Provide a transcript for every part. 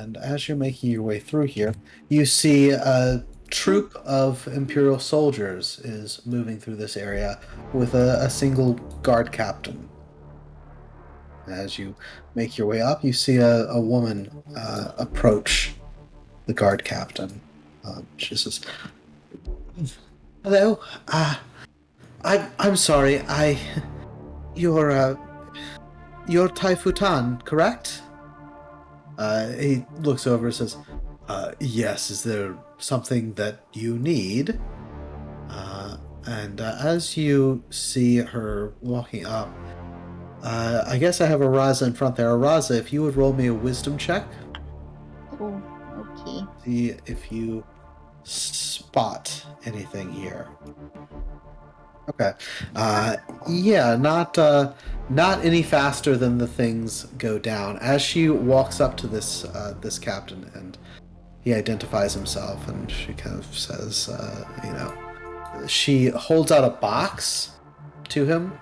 And as you're making your way through here, you see a troop of Imperial soldiers is moving through this area with a single guard captain. As you make your way up, you see a woman approach the guard captain. She says, "Hello, I'm sorry. You're Tai Futan, correct?" He looks over and says, "Yes. Is there something that you need?" And as you see her walking up, I guess I have Araza in front there. Araza, if you would roll me a wisdom check. Oh, okay. See if you spot anything here. Okay. Yeah, not any faster than the things go down. As she walks up to this captain and he identifies himself, and she kind of says, she holds out a box to him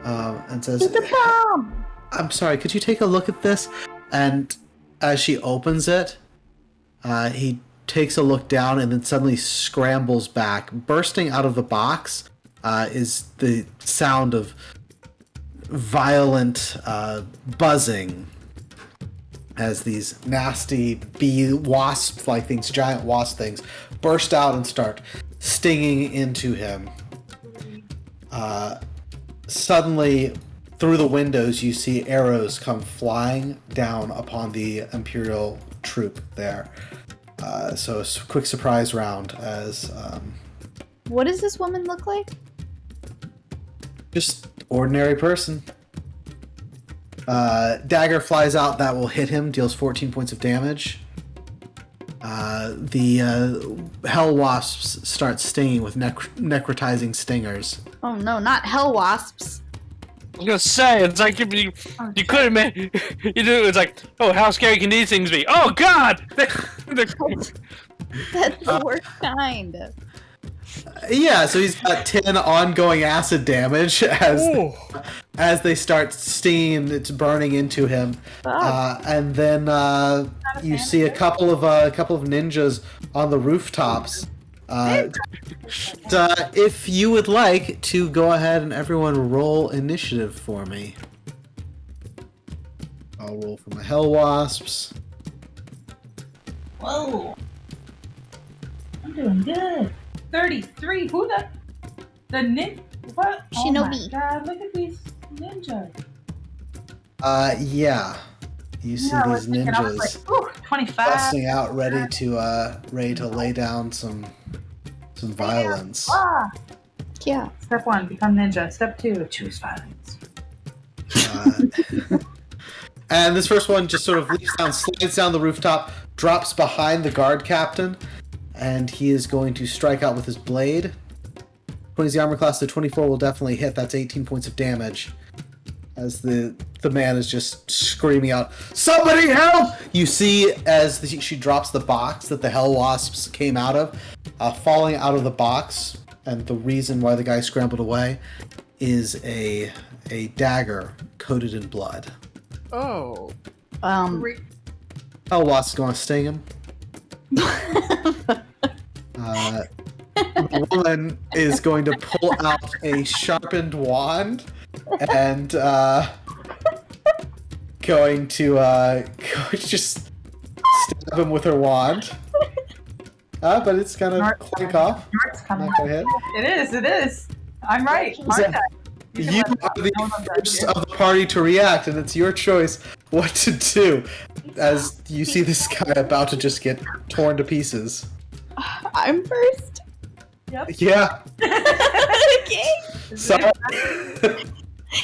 and says, It's a bomb! "I'm sorry, could you take a look at this?" And as she opens it, he takes a look down and then suddenly scrambles back. Bursting out of the box is the sound of violent buzzing as these nasty wasp-like things, giant wasp things, burst out and start stinging into him. Suddenly, through the windows, you see arrows come flying down upon the Imperial troop there. So a quick surprise round as... What does this woman look like? Just ordinary person. Dagger flies out, that will hit him, deals 14 points of damage. The hell wasps start stinging with necrotizing stingers. Oh no, not hell wasps. I was gonna say, it's like you could have made you do. It's like, oh, how scary can these things be? Oh God! That's the worst kind. Yeah, so he's got 10 ongoing acid damage as they start stinging. It's burning into him, and then you see a couple of ninjas on the rooftops. If you would like to go ahead and everyone roll initiative for me, I'll roll for my hell wasps. Whoa! I'm doing good. 33. Who the ninja? What? Shinobi. Oh my God! Look at these ninjas. Yeah. You see these ninjas 25. busting out, ready to lay down some violence. Yeah. Step 1, become ninja. Step 2, choose violence. And this first one just sort of leaps down, slides down the rooftop, drops behind the guard captain, and he is going to strike out with his blade. 20 is the armor class, so 24 will definitely hit. That's 18 points of damage. As the man is just screaming out, "Somebody help!" You see as she drops the box that the hell wasps came out of, falling out of the box, and the reason why the guy scrambled away is a dagger coated in blood. Oh. Hell wasp is going to sting him. The woman is going to pull out a sharpened wand and going to just stab him with her wand. But it's gonna clink off. Not gonna hit. It is. I'm right. Aren't I? You are the first of the party to react, and it's your choice what to do as you see this guy about to just get torn to pieces. I'm first. Yep. Yeah. Okay. So,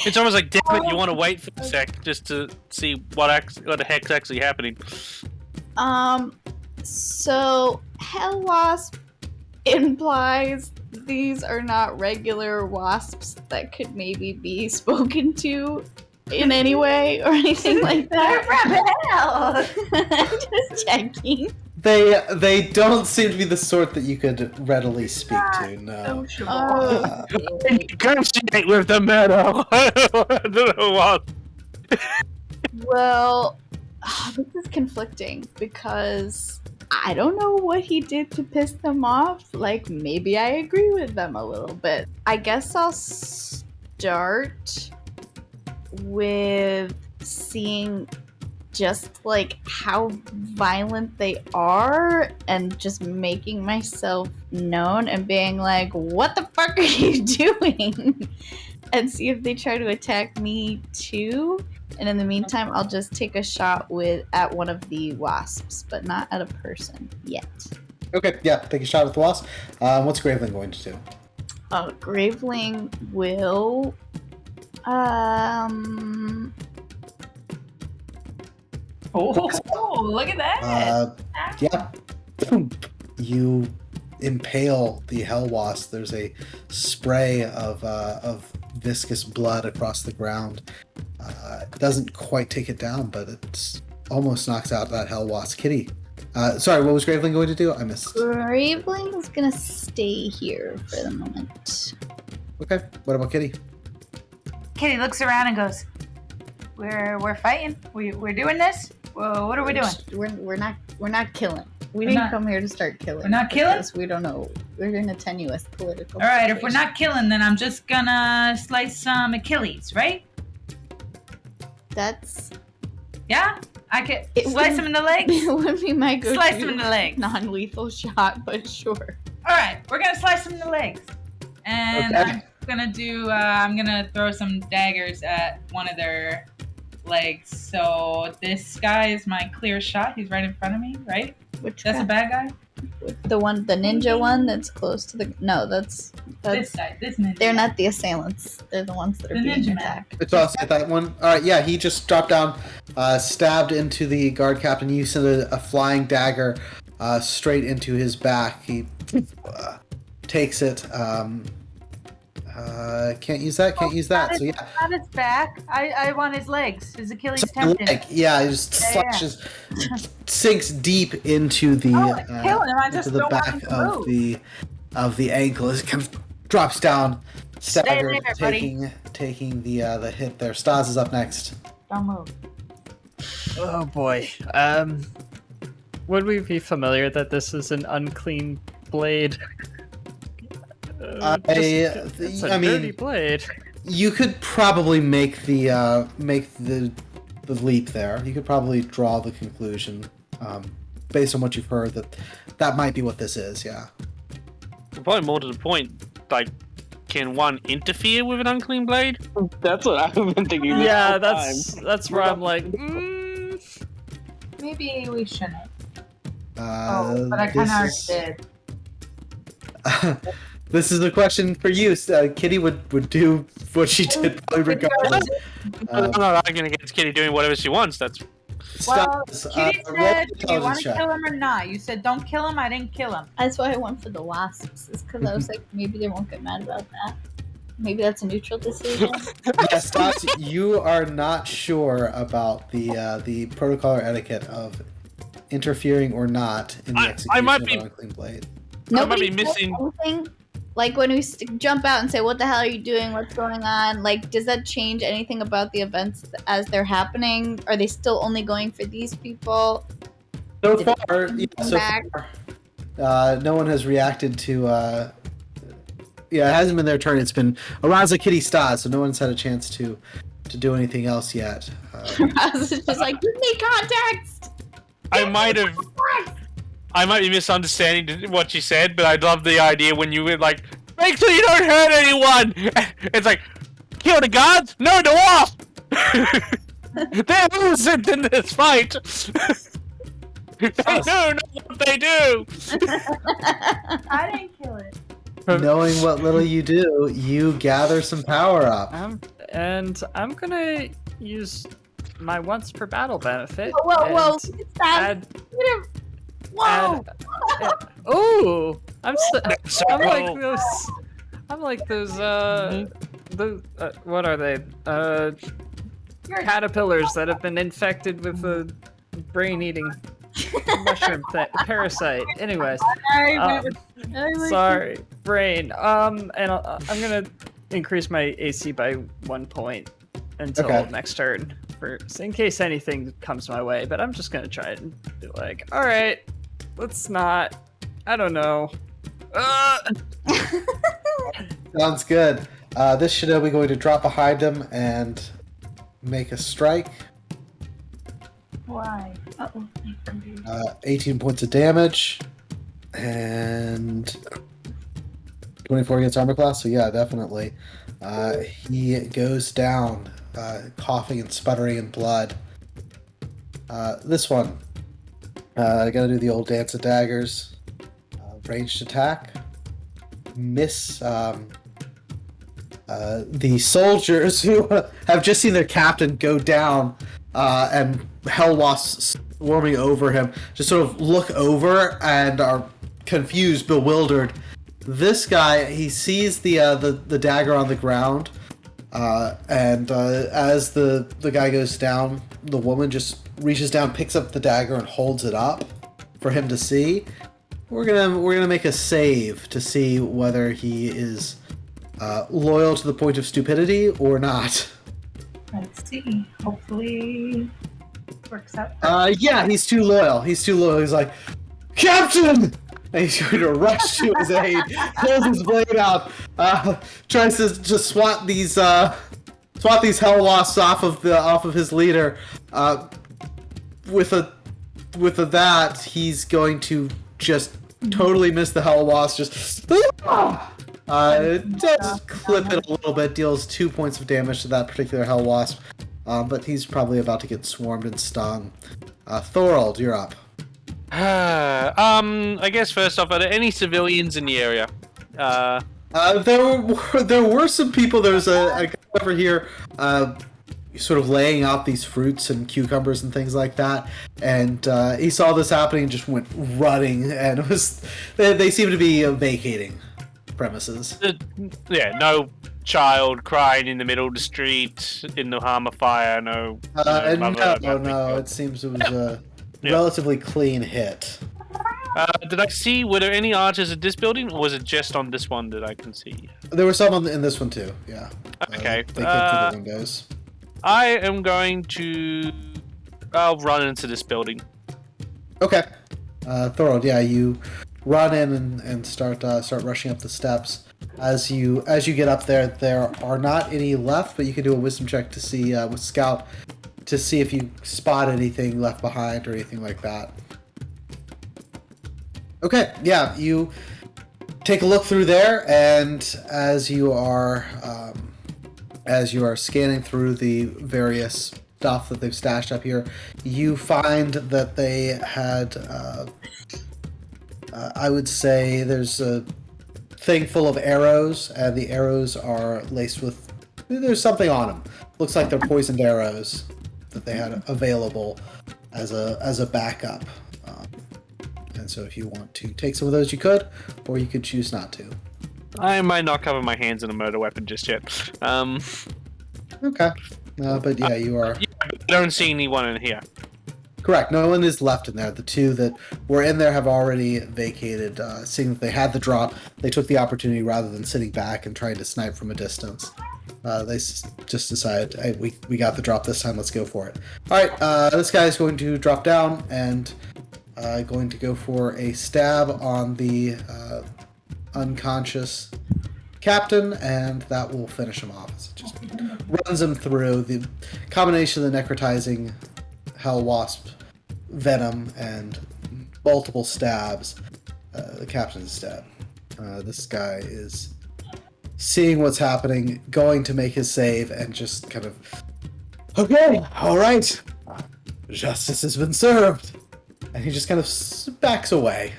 It's almost like, damn it, you want to wait for a sec just to see what the heck's actually happening. So hell wasp implies these are not regular wasps that could maybe be spoken to in any way or anything like that. Just checking. they don't seem to be the sort that you could readily speak to. No. Oh, Negotiate with the meadow. I don't know what. well, This is conflicting because I don't know what he did to piss them off. Like, maybe I agree with them a little bit. I guess I'll start with seeing just like how violent they are and just making myself known and being like, what the fuck are you doing? And see if they try to attack me too. And in the meantime, I'll just take a shot at one of the wasps, but not at a person yet. Okay, yeah, take a shot at the wasp. What's Graveling going to do? Graveling will... Oh, look at that! Yeah. You impale the hell wasp. There's a spray of viscous blood across the ground. It doesn't quite take it down, but it almost knocks out that hell wasp. Kitty. Sorry, what was Graveling going to do? I missed. Graveling is gonna stay here for the moment. Okay. What about Kitty? Kitty looks around and goes, "We're fighting. We're doing this. Well, what are we doing? We're not killing. We We're didn't not- come here to start killing. We're not killing? because we don't know. We're in a tenuous political. All right, if we're situation. not killing, then I'm just gonna slice some Achilles, right? That's Yeah, I can It slice him in the legs. it would be my go-to Slice him in the legs. non-lethal shot, but sure. All right, we're gonna slice him in the legs, and Okay. I'm gonna throw some daggers at one of their legs. So this guy is my clear shot. He's right in front of me, right? Which That's a guy? bad guy. The ninja one that's close to the. No, that's This guy, this ninja. They're not the assailants. They're the ones that are The being ninja man. attacked. It's also at that one. All right, yeah, he just dropped down, stabbed into the guard captain. You sent a flying dagger straight into his back. He takes it. Can't use that. Can't use that. So yeah, Not his back. I want his legs. His Achilles so tendon. yeah, he just Yeah, yeah. slashes, sinks deep into the Kill him. I into just the don't want him back to move. of the ankle. As it kind of drops down, staggered, there, buddy. taking the hit there. Stas is up next. Don't move. Oh boy. Would we be familiar that this is an unclean blade? It's a I mean, dirty blade. you could probably make the leap there. You could probably draw the conclusion, based on what you've heard, that might be what this is. Yeah. Probably more to the point, like, can one interfere with an unclean blade? That's what I've been thinking. this Yeah, whole that's where I'm like, Maybe we shouldn't. But I kind of already did. This is a question for you. Kitty would do what she did probably regardless. I'm not arguing against Kitty doing whatever she wants. That's Well, Stas, Kitty roll an said, "Do you want intelligence to check. kill him or not?" You said, "Don't kill him." I didn't kill him. That's why I went for the wasps. Is because I was like, maybe they won't get mad about that. Maybe that's a neutral decision. Yes, Stas, you are not sure about the protocol or etiquette of interfering or not in the I execution might of be- an unclean blade. Nobody be missing- said anything. Like when we jump out and say, "What the hell are you doing? What's going on?" Like, does that change anything about the events as they're happening? Are they still only going for these people? So Did far, it yeah, come so back? far, no one has reacted to. Yeah, it hasn't been their turn. It's been Aranza, Kitty, Stas, so no one's had a chance to do anything else yet. I was just like, "Give me context." I might be misunderstanding what you said, but I love the idea when you were like, make sure you don't hurt anyone! It's like, kill the guards? No, the wasp! They're innocent in this fight! They know what they do! I didn't kill it. Knowing what little you do, you gather some power up. and I'm gonna use my once per battle benefit. Whoa! and Stop! Add, Whoa! ooh, I'm like So- those. I'm like those. What are they? Caterpillars that have been infected with a brain-eating mushroom parasite. Anyways, sorry, brain. And I'm gonna increase my AC by 1 point until Okay. next turn. in case anything comes my way, but I'm just gonna try it and be like, all right, let's not. I don't know. Sounds good. This shinobi going to drop behind him and make a strike. Why? 18 points of damage. And 24 against armor class, so yeah, definitely. He goes down, coughing and sputtering in blood. This one, I gotta do the old dance of daggers. Ranged attack. Miss the soldiers who have just seen their captain go down, and hell wasps swarming over him, just sort of look over and are confused, bewildered. This guy, he sees the dagger on the ground, and as the guy goes down, the woman just reaches down, picks up the dagger, and holds it up for him to see. We're gonna make a save to see whether he is loyal to the point of stupidity or not. Let's see. Hopefully, works out. Yeah, he's too loyal. He's like, Captain! And he's going to rush to his aid, pulls his blade out, tries to just swat these hell wasps off of his leader. With that, he's going to just totally miss the hell wasp. Just does clip it a little bit, deals 2 points of damage to that particular hell wasp, but he's probably about to get swarmed and stung. Thorold, you're up. I guess first off, are there any civilians in the area? There were some people. There was a guy over here, sort of laying out these fruits and cucumbers and things like that, and he saw this happening and just went running. And it was they seemed to be vacating premises. Yeah, no child crying in the middle of the street in the harm of fire. No. No. It seems it was a relatively clean hit. Did I see, were there any archers at this building, or was it just on this one that I can see? There were some in this one too, yeah. Okay. They came through the windows. I am going to... I'll run into this building. Okay. Thorold, yeah, you run in and start rushing up the steps. As you get up there are not any left, but you can do a wisdom check to see, with Scout, to see if you spot anything left behind or anything like that. Okay, yeah, you take a look through there, and as you are scanning through the various stuff that they've stashed up here, you find that they had, I would say there's a thing full of arrows, and the arrows are laced with, there's something on them. Looks like they're poisoned arrows that they had available as a backup. And so if you want to take some of those, you could, or you could choose not to. I might not cover my hands in a murder weapon just yet. Okay. But yeah, you are... I don't see anyone in here. Correct. No one is left in there. The two that were in there have already vacated. Seeing that they had the drop, they took the opportunity rather than sitting back and trying to snipe from a distance. They just decided, hey, we got the drop this time, let's go for it. Alright, this guy is going to drop down and going to go for a stab on the unconscious captain, and that will finish him off. It just runs him through. The combination of the necrotizing hell wasp venom and multiple stabs, the captain is dead. This guy is seeing what's happening, going to make his save, and just kind of, okay, all right, justice has been served. And he just kind of backs away.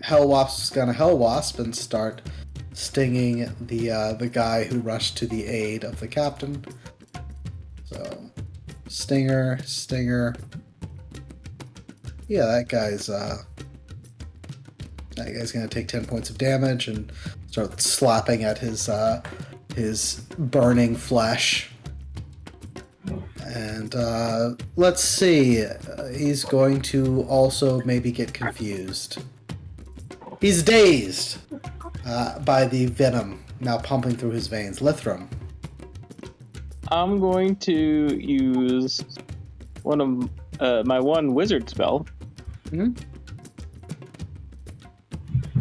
Hell Wasp's gonna Hell Wasp and start stinging the guy who rushed to the aid of the captain. So, stinger. Yeah, that guy's gonna take 10 points of damage and start slapping at his burning flesh. And let's see, he's going to also maybe get confused. He's dazed by the venom now pumping through his veins. Lithram. I'm going to use one of my one wizard spell. Mm-hmm.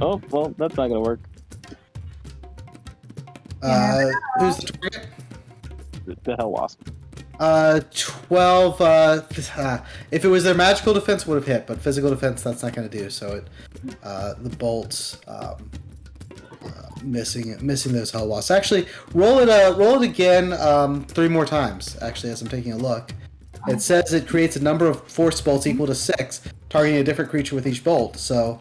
Oh, well, that's not gonna work. Who's the target? The hell wasp. 12. If it was their magical defense, would have hit, but physical defense, that's not going to do. So the bolts missing those hell wasps. Actually, roll it again 3 more times. Actually, as I'm taking a look, it says it creates a number of force bolts equal to 6, targeting a different creature with each bolt. So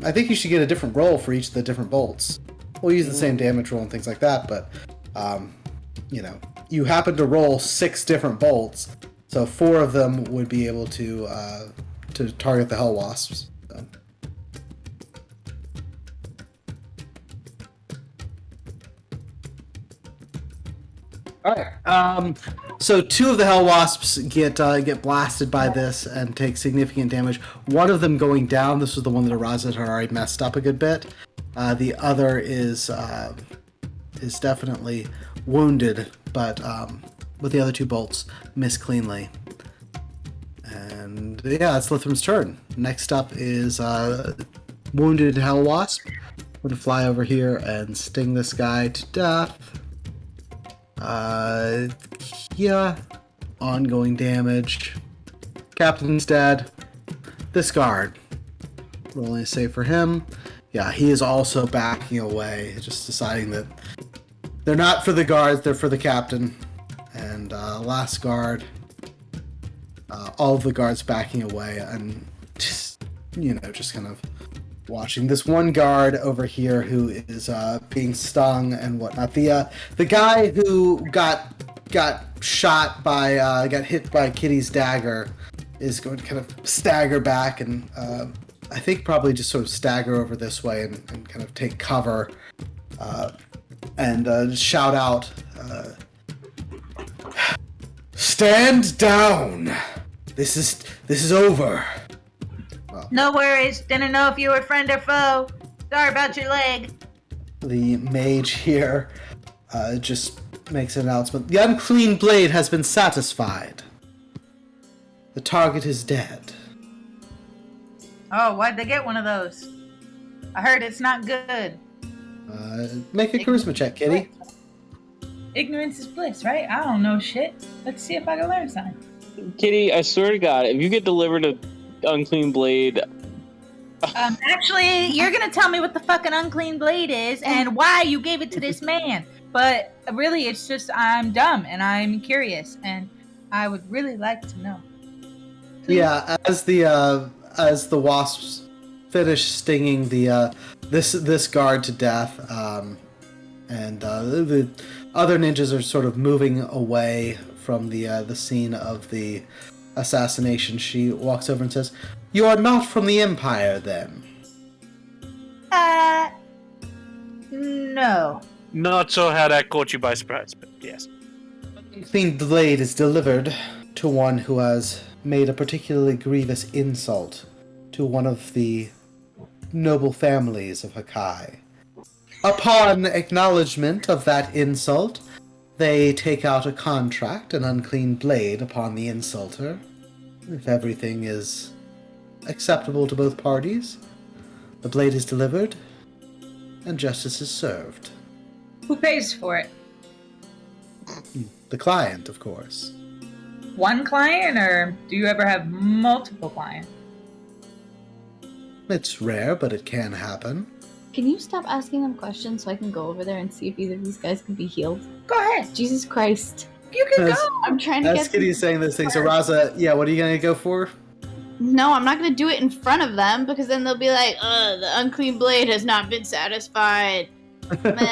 I think you should get a different roll for each of the different bolts. We'll use the same damage roll and things like that, but you happen to roll 6 different bolts, so 4 of them would be able to target the hell wasps. So. All right. So 2 of the hell wasps get blasted by this and take significant damage. One of them going down. This was the one that Araza had already messed up a good bit. The other is definitely wounded, but with the other 2 bolts, miss cleanly. And yeah, it's Lithrim's turn. Next up is wounded hell wasp. I'm going to fly over here and sting this guy to death. Yeah, ongoing damage. Captain's dead. This guard. Rolling a save for him. Yeah, he is also backing away, just deciding that they're not for the guards, they're for the captain. And last guard, all of the guards backing away and just kind of watching this one guard over here who is being stung and whatnot. The guy who got hit by Kitty's dagger is going to kind of stagger back and I think probably just sort of stagger over this way and kind of take cover and shout out, "Stand down! This is over." Well, No worries. Didn't know if you were friend or foe. Sorry about your leg. the mage here just makes an announcement. The unclean blade has been satisfied. The target is dead. Oh, why'd they get one of those? I heard it's not good. Make a charisma check, Kitty. Ignorance is bliss, right? I don't know shit. Let's see if I can learn something. Kitty, I swear to God, if you get delivered a unclean blade, Actually, you're gonna tell me what the fucking unclean blade is and why you gave it to this man. But really, it's just I'm dumb and I'm curious and I would really like to know. Yeah, as the wasps finish stinging this guard to death, and the other ninjas are sort of moving away from the scene of the assassination, she walks over and says, "You are not from the Empire, then?" No. Not sure how that caught you by surprise, but yes. Unclean blade is delivered to one who has made a particularly grievous insult to one of the noble families of Hakai. Upon acknowledgement of that insult, they take out a contract, an unclean blade, upon the insulter. If everything is acceptable to both parties, the blade is delivered, and justice is served. Who pays for it? The client, of course. One client, or do you ever have multiple clients? It's rare, but it can happen. Can you stop asking them questions so I can go over there and see if either of these guys can be healed? Go ahead. Jesus Christ. You can As- go. I'm trying to As get Kitty is saying those things, so Raza, yeah, what are you gonna go for? No, I'm not going to do it in front of them because then they'll be like, the unclean blade has not been satisfied. Meh.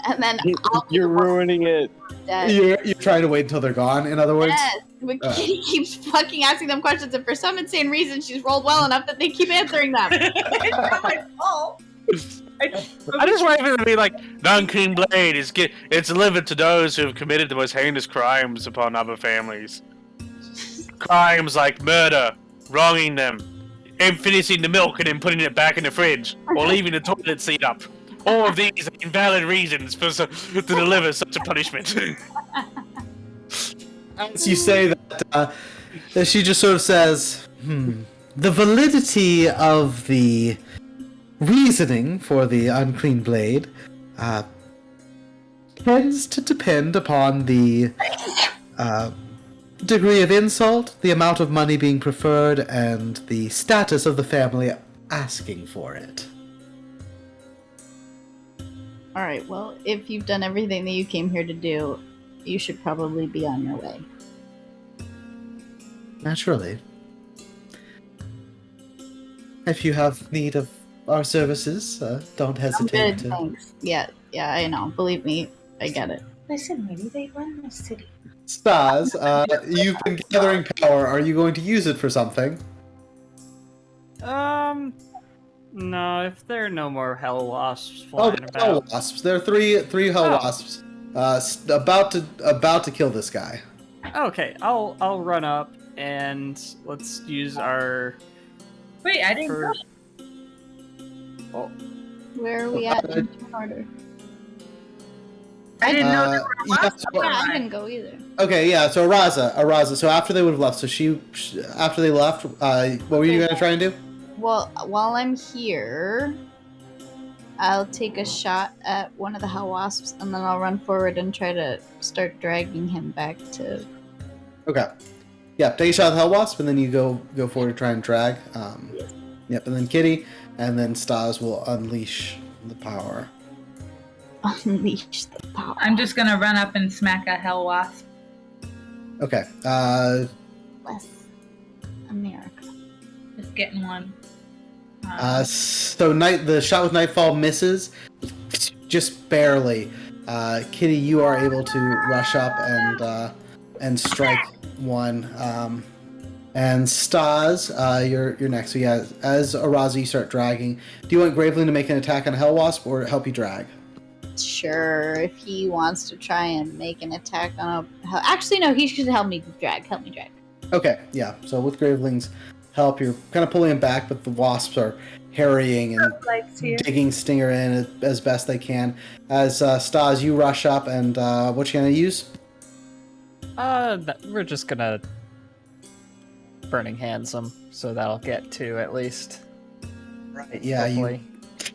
And then I'll be you're the one ruining it. dead. You're trying to wait until they're gone, in other words? Yes, but Kitty keeps fucking asking them questions, and for some insane reason, she's rolled well enough that they keep answering them. It's not my fault. I just want it to be like, the unclean blade it's delivered to those who have committed the most heinous crimes upon other families. Crimes like murder, wronging them, and finishing the milk and then putting it back in the fridge, or leaving the toilet seat up. All of these are invalid reasons to deliver such a punishment. As you say that, she just sort of says, the validity of the reasoning for the unclean blade tends to depend upon the degree of insult, the amount of money being preferred, and the status of the family asking for it. Alright, well, if you've done everything that you came here to do, you should probably be on your way. Naturally. If you have need of our services, don't I'm hesitate good, to... thanks. Yeah, I know. Believe me, I get it. Listen, maybe they run this city. Stas, you've been gathering power. Are you going to use it for something? No, if there are no more hell wasps Oh, flying the hell about. wasps. There are three hell Oh. wasps. About to kill this guy. Okay, I'll run up and let's use our. Wait, I didn't for- go. Where are we at in order? I didn't know Uh, there were yeah, wasps. so- Yeah, I didn't go either. Okay, yeah. So Araza. So after they would have left, after they left, what were you gonna try and do? Well, while I'm here, I'll take a shot at one of the hell wasps, and then I'll run forward and try to start dragging him back to. Okay. Yeah, take a shot at the hell wasp, and then you go forward to try and drag. Yep, and then Kitty, and then Stas will unleash the power. Unleash the power. I'm just gonna run up and smack a hell wasp. Okay. Bless America. Just getting one. So the shot with Nightfall misses, just barely. Kitty, you are able to rush up and strike one. And Stas, you're next. So yeah, as Arazi, you start dragging. Do you want Graveling to make an attack on a Hell Wasp or help you drag? Sure, if he wants to try and make an attack on a. Actually, no, he should help me drag. Help me drag. Okay, yeah. So with Graveling's help, you're kind of pulling him back, but the wasps are harrying and digging Stinger in as best they can. As Stas, you rush up, and what you gonna use? We're just gonna burning hands them, so that'll get 2 at least. Right. Yeah. Hopefully. You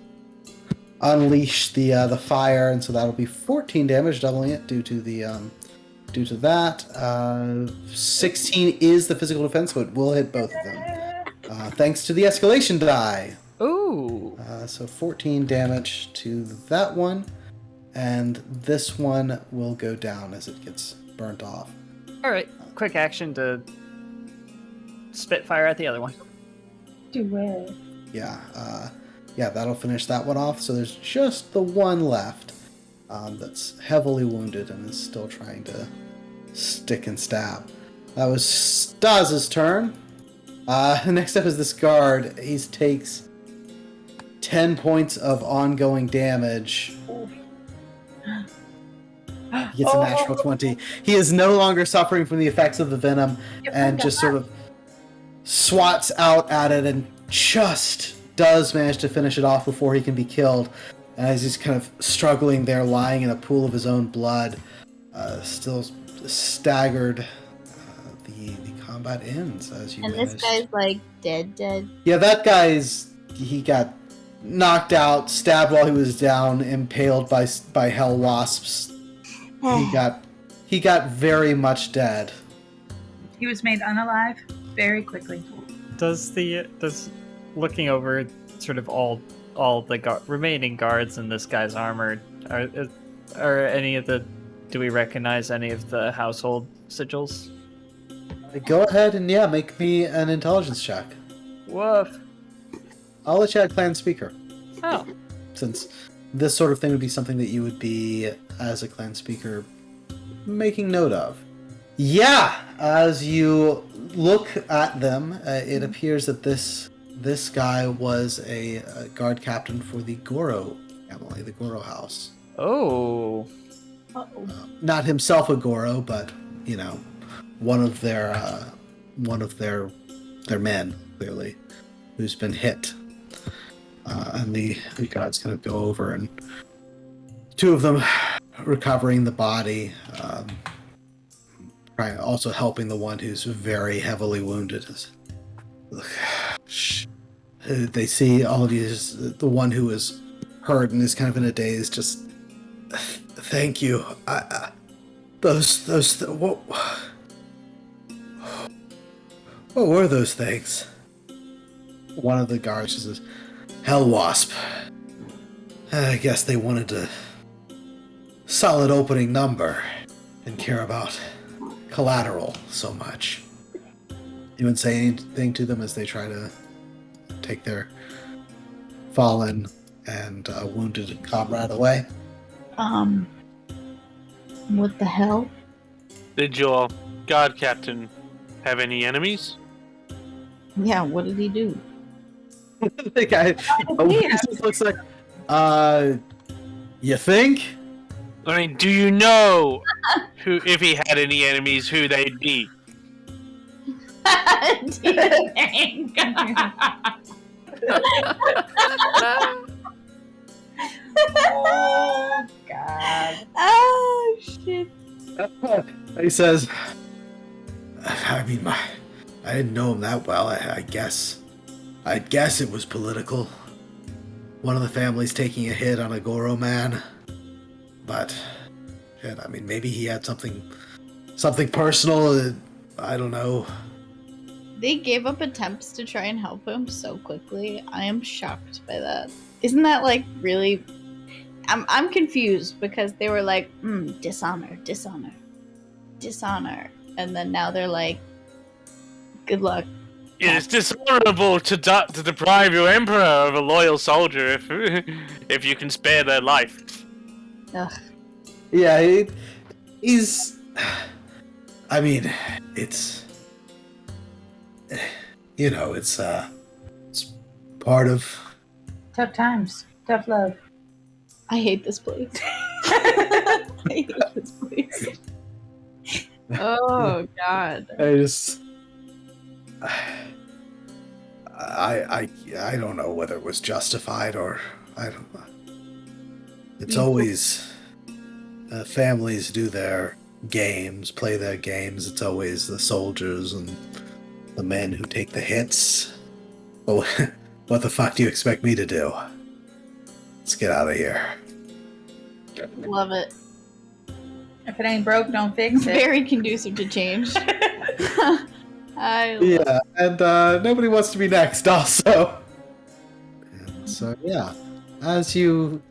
unleash the fire, and so that'll be 14 damage, doubling it due to that. 16 is the physical defense, so it will hit both of them. Thanks to the escalation die. Ooh. So 14 damage to that one, and this one will go down as it gets burnt off. All right. Quick action to spitfire at the other one. Do it. Yeah, that'll finish that one off. So there's just the one left that's heavily wounded and is still trying to stick and stab. That was Stas's turn. Next up is this guard. He takes 10 points of ongoing damage. He gets a natural 20. He is no longer suffering from the effects of the venom and just sort of swats out at it and just does manage to finish it off before he can be killed. And as he's kind of struggling there, lying in a pool of his own blood, still staggered, the combat ends as you And manage. this guy's like dead. Yeah, that he got knocked out, stabbed while he was down, impaled by hell wasps. He got very much dead. He was made unalive very quickly. Does looking over sort of all the remaining guards in this guy's armor, are any of the, do we recognize any of the household sigils? Go ahead and make me an intelligence check. Woof. I'll let you add clan speaker, Oh. since this sort of thing would be something that you would be, as a clan speaker, making note of. Yeah, as you look at them, it appears that this guy was a guard captain for the Goro family, the Goro house. Oh. Not himself a Goro, but one of their men, clearly, who's been hit. And the guards kind of go over, and two of them recovering the body, Also helping the one who's very heavily wounded. They see all of you as the one who is hurt and is kind of in a daze. Just thank you. What were those things? One of the guards says, "Hell wasp. I guess they wanted a solid opening number. Didn't care about collateral so much." You wouldn't say anything to them as they try to take their fallen and wounded comrade away? What the hell? Did your guard captain have any enemies? Yeah, what did he do? The guy just looks like, you think? I mean, do you know who, if he had any enemies, who they'd be? Oh, God. Oh, shit. He says, I mean, I didn't know him that well. I'd guess it was political. One of the families taking a hit on a Goro man. But, shit, I mean, maybe he had something personal. I don't know. They gave up attempts to try and help him so quickly. I am shocked by that. Isn't that like really? I'm confused because they were like, dishonor, and then now they're like, good luck. It is dishonorable to deprive your emperor of a loyal soldier if you can spare their life. Ugh. Yeah, he's. I mean, it's. You know, it's part of. Tough times. Tough love. I hate this place. I hate this place. Oh God. I don't know whether it was justified or I don't know. It's always families do their games, play their games. It's always the soldiers and the men who take the hits. Well, what the fuck do you expect me to do? Let's get out of here. Love it. If it ain't broke, don't fix it. Very conducive to change. Yeah, and nobody wants to be next also. And so, yeah, as you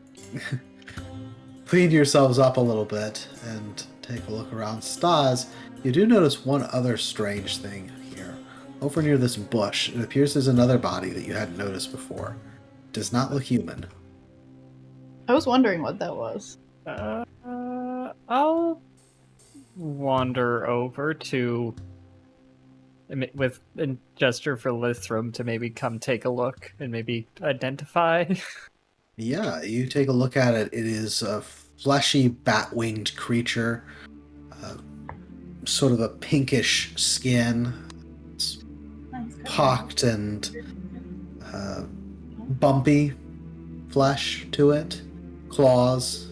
clean yourselves up a little bit and take a look around Stas, you do notice one other strange thing here. Over near this bush, it appears there's another body that you hadn't noticed before. It does not look human. I was wondering what that was. I'll wander over to with a gesture for Lithrum to maybe come take a look and maybe identify. Yeah, you take a look at it. It is a fleshy, bat-winged creature. Sort of a pinkish skin. It's pocked and bumpy flesh to it. Claws.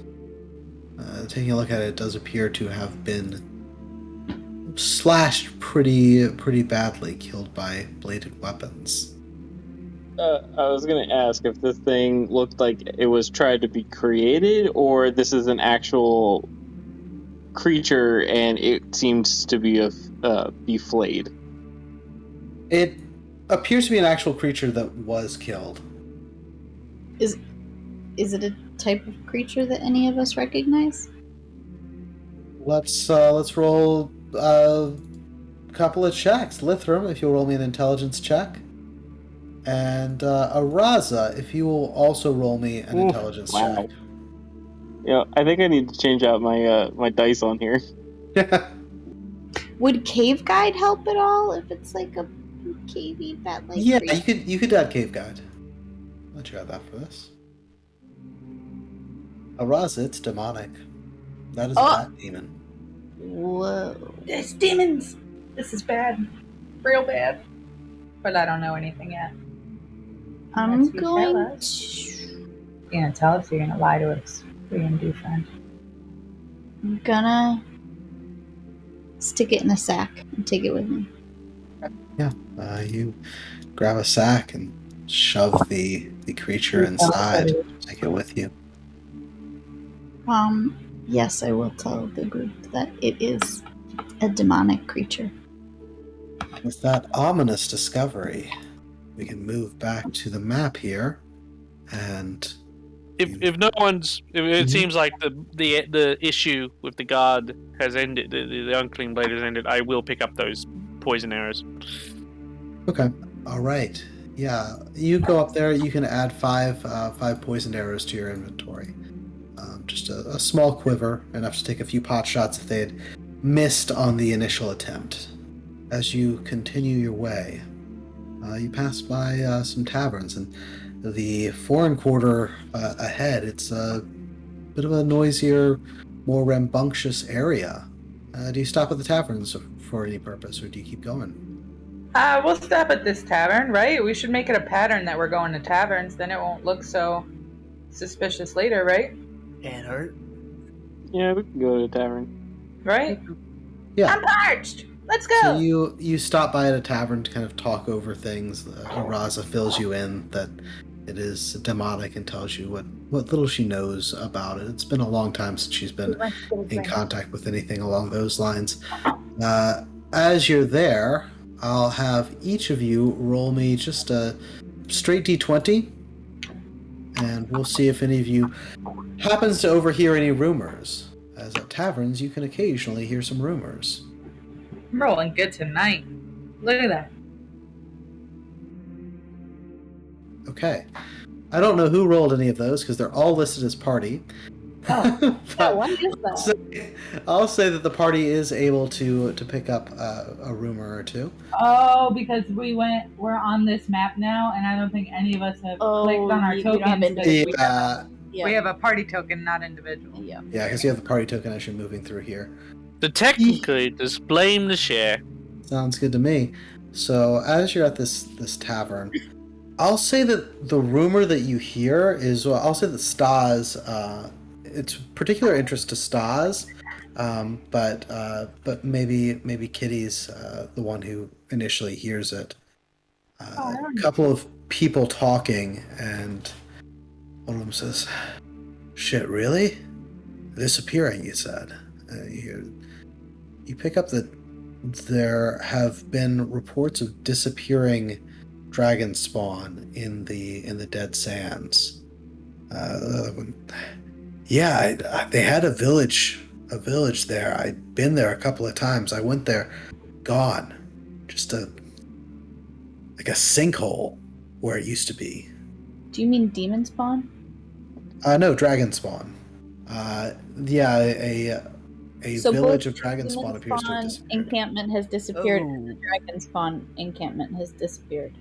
Taking a look at it, it does appear to have been slashed pretty badly, killed by bladed weapons. I was gonna ask if this thing looked like it was tried to be created, or this is an actual creature and it seems to be be flayed. It appears to be an actual creature that was killed. Is it a type of creature that any of us recognize? Let's roll a couple of checks. Lithrum, if you'll roll me an intelligence check. And Araza, if you will also roll me an intelligence check. Yeah, I think I need to change out my my dice on here. Would Cave Guide help at all if it's like a cavey bat-like Yeah, creature? you could add Cave Guide. I'll let you add that for this. Araza, it's demonic. That is a bat demon. Whoa. There's demons. This is bad. Real bad. But I don't know anything yet. I'm Unless you going tell us. You're gonna tell us, you're gonna lie to us. What are you gonna do, friend? I'm gonna stick it in a sack and take it with me. Yeah, you grab a sack and shove the creature inside. Take it with you. Yes, I will tell the group that it is a demonic creature. With that ominous discovery, we can move back to the map here, and If no one's, it seems like the issue with the guard has ended. The unclean blade has ended. I will pick up those poison arrows. okay, all right, yeah, you go up there. You can add five poisoned arrows to your inventory. Just a small quiver, enough to take a few pot shots if they had missed on the initial attempt. As you continue your way, you pass by some taverns, and the foreign quarter ahead, it's a bit of a noisier, more rambunctious area. Do you stop at the taverns for any purpose, or do you keep going? We'll stop at this tavern, right? We should make it a pattern that we're going to taverns, then it won't look so suspicious later, right? And Art. Yeah, we can go to the tavern. Right? Yeah. I'm parched! Let's go! So you stop by at a tavern to kind of talk over things. Araza fills you in that it is demonic and tells you what little she knows about it. It's been a long time since she's been in contact with anything along those lines. As you're there, I'll have each of you roll me just a straight d20, and we'll see if any of you happens to overhear any rumors. As at taverns, you can occasionally hear some rumors. I'm rolling good tonight. Look at that. Okay. I don't know who rolled any of those because they're all listed as party. Oh, But what is that? I'll say that the party is able to pick up a rumor or two. Oh, because we're on this map now, and I don't think any of us have clicked on our you don't have tokens. individual- We have a party token, not individual. Yeah. Yeah, because you have the party token as you're moving through here. So technically, just blame the share. Sounds good to me. So as you're at this tavern, I'll say that the rumor that you hear is, I'll say that Stas, it's particular interest to Stas, but maybe Kitty's the one who initially hears it. A couple of people talking, and one of them says, "Shit, really? Disappearing?" You said. You pick up that there have been reports of disappearing dragon spawn in the Dead Sands. Yeah, they had a village there. I'd been there a couple of times. I went there, gone, just like a sinkhole where it used to be. Do you mean demon spawn? No, dragon spawn. Yeah, a So village both of dragon spawn demon appears to have spawn disappeared. encampment has disappeared, Oh. and the dragon spawn encampment has disappeared.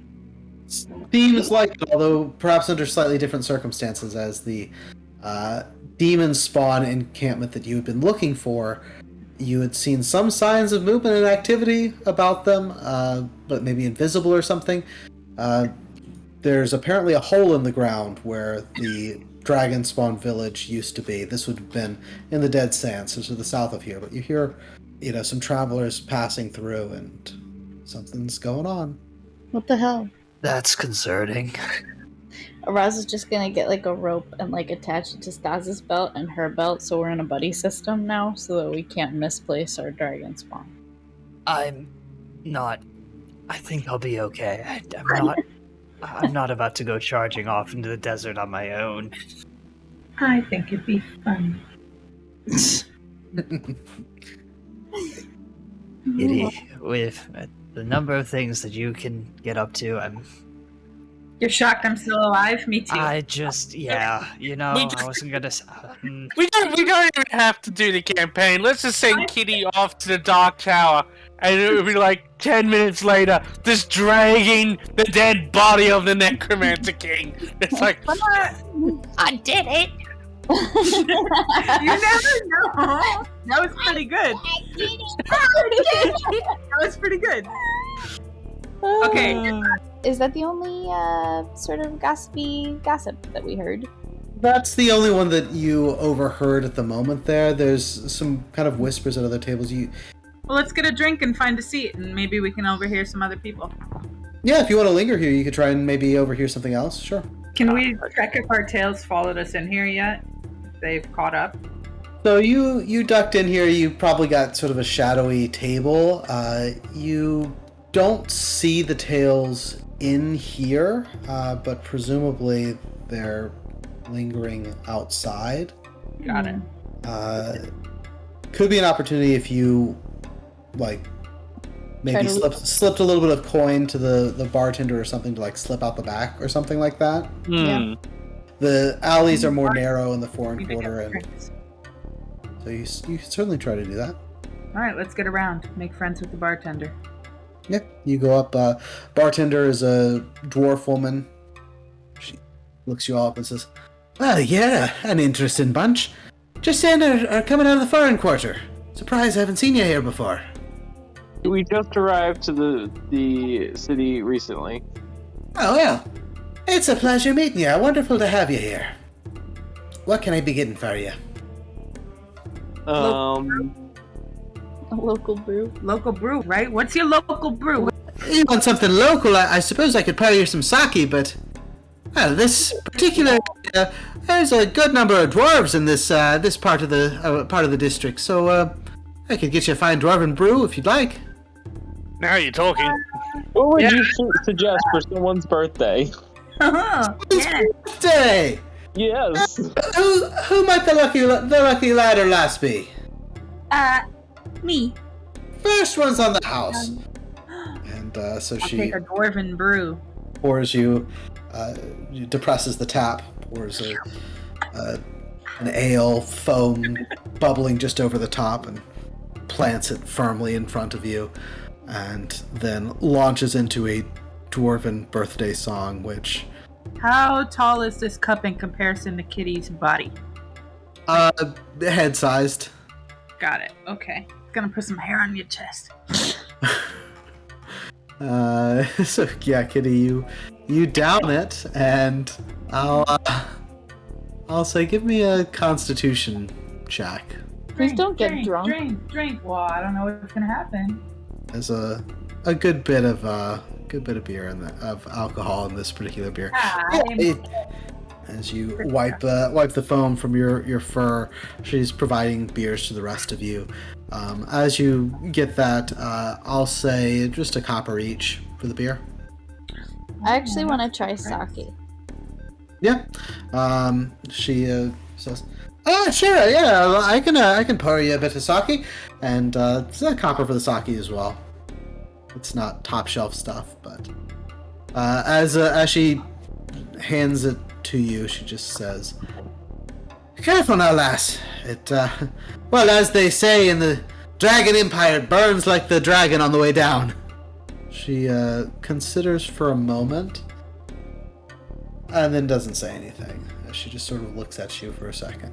Seems like, although perhaps under slightly different circumstances, as the demon spawn encampment that you had been looking for, you had seen some signs of movement and activity about them, but maybe invisible or something. There's apparently a hole in the ground where the dragon spawn village used to be. This would have been in the Dead Sands, so to the south of here. But you hear, some travelers passing through, and something's going on. What the hell? That's concerning. Araz is just gonna get like a rope and like attach it to Stas's belt and her belt, so we're in a buddy system now, so that we can't misplace our dragon spawn. I'm not. I think I'll be okay. I'm not about to go charging off into the desert on my own. I think it'd be fun. Kitty, with the number of things that you can get up to, You're shocked I'm still alive? Me too. I just, I wasn't gonna. We don't even have to do the campaign. Let's just send Kitty off to the Dark Tower, and it would be like 10 minutes later, just dragging the dead body of the Necromancer King. It's like, I did it. You never know. That was pretty good. That was pretty good. Okay. Is that the only sort of gossipy gossip that we heard? That's the only one that you overheard at the moment there. There's some kind of whispers at other tables. Well, let's get a drink and find a seat, and maybe we can overhear some other people. Yeah, if you want to linger here, you could try and maybe overhear something else. Sure. Can we check if our tails followed us in here yet? If they've caught up? So you ducked in here. You probably got sort of a shadowy table. You don't see the tails in here, but presumably they're lingering outside. Got it. Could be an opportunity if you maybe slipped a little bit of coin to the bartender or something to slip out the back or something like that. Hmm. The alleys are more narrow in the foreign quarter, and so you can certainly try to do that. All right, let's get around. Make friends with the bartender. Yeah, you go up. Bartender is a dwarf woman. She looks you all up and says, "Well, yeah, an interesting bunch. Just saying are coming out of the foreign quarter. Surprised I haven't seen you here before." We just arrived to the city recently. Oh, well. It's a pleasure meeting you. Wonderful to have you here. What can I be getting for you? A local brew. Local brew, right? What's your local brew? You want something local? I suppose I could pair you some sake, but... Well, this particular... there's a good number of dwarves in this part of the district, so I could get you a fine dwarven brew if you'd like. Now you're talking. What would you suggest for someone's birthday? Yeah. Birthday! Yes. Who might the lucky lad or lass be? Me. First one's on the house. And so I'll she take a dwarven brew. pours you, depresses the tap, pours an ale foam bubbling just over the top and plants it firmly in front of you, and then launches into a dwarven birthday song, which... How tall is this cup in comparison to Kitty's body? Head-sized. Got it. Okay. Gonna put some hair on your chest. So yeah, Kitty, you down it, and I'll say give me a Constitution check. Please don't get drunk. Drink. Well, I don't know what's gonna happen. There's a good bit of beer of alcohol in this particular beer. As you wipe the foam from your fur, she's providing beers to the rest of you. As you get that, I'll say just a copper each for the beer. I actually want to try sake. Yeah. She says, "Oh, sure, yeah, I can pour you a bit of sake, and it's a copper for the sake as well. It's not top shelf stuff, but as she hands it to you, she just says, "Careful now, lass. It well, as they say in the Dragon Empire, it burns like the dragon on the way down." She considers for a moment, and then doesn't say anything. She just sort of looks at you for a second.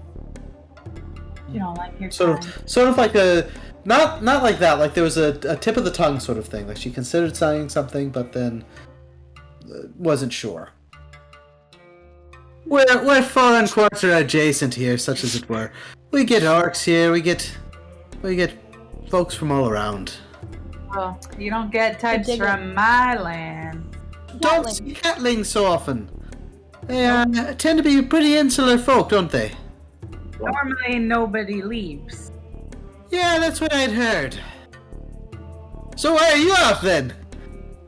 You don't like your Sort of like a not like that. Like there was a tip of the tongue sort of thing. Like she considered saying something, but then wasn't sure. We're foreign quarter adjacent here, such as it were. We get orcs here. We get folks from all around. Well, you don't get types from my land. Don't see catlings so often. They tend to be pretty insular folk, don't they? Normally, nobody leaves. Yeah, that's what I'd heard. So why are you off then?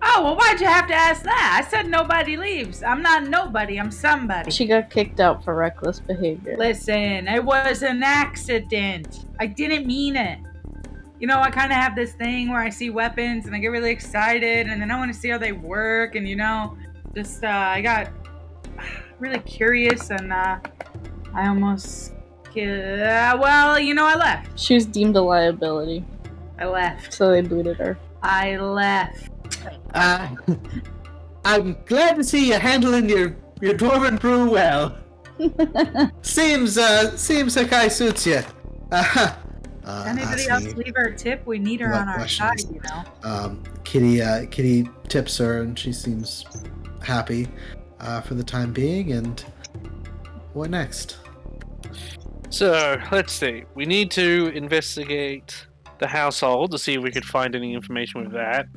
Oh, well, why'd you have to ask that? I said nobody leaves. I'm not nobody. I'm somebody. She got kicked out for reckless behavior. Listen, it was an accident. I didn't mean it. You know, I kind of have this thing where I see weapons and I get really excited and then I want to see how they work and, just, I got really curious and, I almost... I left. She was deemed a liability, I left. so they booted her. I left. I'm glad to see you handling your dwarven brew well. Seems like I suits you. Anybody else leave her a tip? We need her on our side, Kitty tips her, and she seems happy for the time being. And what next? So, let's see. We need to investigate the household to see if we could find any information with that.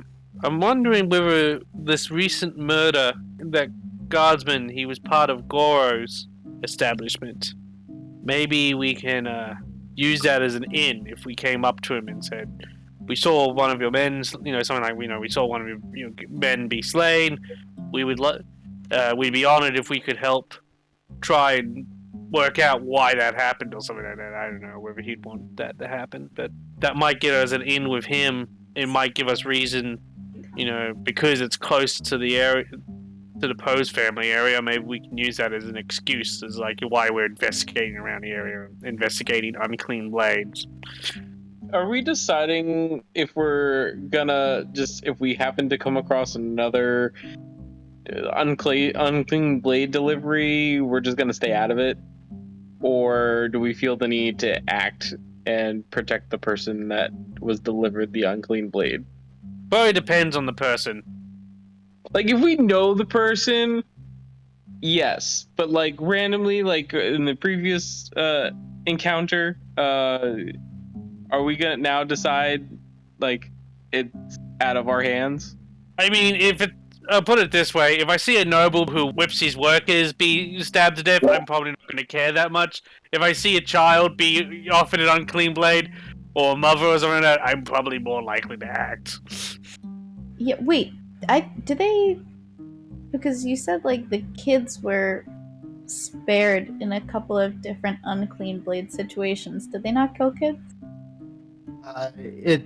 I'm wondering whether this recent murder, that guardsman, he was part of Goro's establishment. Maybe we can use that as an in if we came up to him and said, we saw one of your men, something like, we saw one of your men be slain. We'd be honored if we could help try and work out why that happened or something like that. I don't know whether he'd want that to happen, but that might get us an in with him. It might give us reason, because it's close to the area, to the Pose family area. Maybe we can use that as an excuse, as like why we're investigating around the area, investigating unclean blades. Are we deciding if we're gonna if we happen to come across another unclean blade delivery, we're just gonna stay out of it? Or do we feel the need to act and protect the person that was delivered the unclean blade? Probably depends on the person. Like, if we know the person, yes. But, like, randomly, like, in the previous encounter, are we gonna now decide, like, it's out of our hands? I mean, I'll put it this way, if I see a noble who whips his workers be stabbed to death, I'm probably not going to care that much. If I see a child be offered an unclean blade, or a mother or something like that, I'm probably more likely to act. Yeah, wait. Because you said, like, the kids were spared in a couple of different unclean blade situations. Did they not kill kids? It